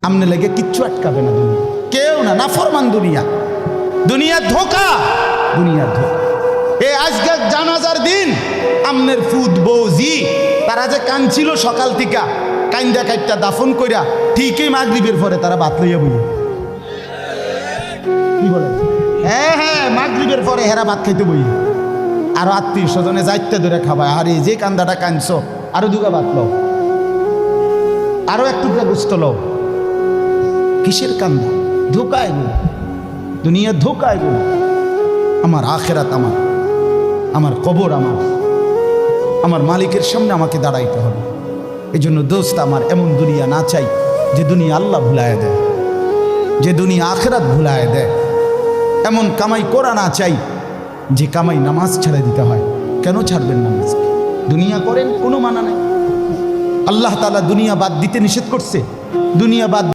আমনে লেগে কিচ্ছু আটকাবে না দুনিয়া, কেউ না, নাফরমান দুনিয়া, দুনিয়া ধোকা, দুনিয়ার ধোকা। এ আজকে জানাজার দিন আমনের ফুদ বৌজি তারা যে কানছিল সকাল থেকে, কাইন্দা কাইটটা দাফন কইরা ঠিকই মাগরিবের পরে তারা ভাত লইয়া বই। কি বলে? হ্যাঁ হ্যাঁ, মাগরিবের পরে হেরা ভাত খাইতে বই। আরো আত্মীয় স্বজনে যাইতে ধরে খাবায়, আরে যে কান্দাটা কানছ আরো দুগা ভাত লও, আরো এক টুকরা গোস্ত লও। কিসের কান্দা? ধোকা এগুলো, দুনিয়া ধোকা এগুলো। আমার আখেরাত আমার, আমার কবর আমার মালিকের সামনে আমাকে দাঁড়াইতে হবে। এই জন্য দোস্ত আমার এমন দুনিয়া না চাই যে দুনিয়া আল্লাহ ভুলায় দেয়, যে দুনিয়া আখেরাত ভুলায় দেয়। এমন কামাই করা না চাই যে কামাই নামাজ ছেড়ে দিতে হয়। কেন ছাড়বেন নামাজ? দুনিয়া করেন, কোনো মানা নাই। আল্লাহ তাআলা দুনিয়া বাদ দিতে নিষেধ করছে, দুনিয়া বাদ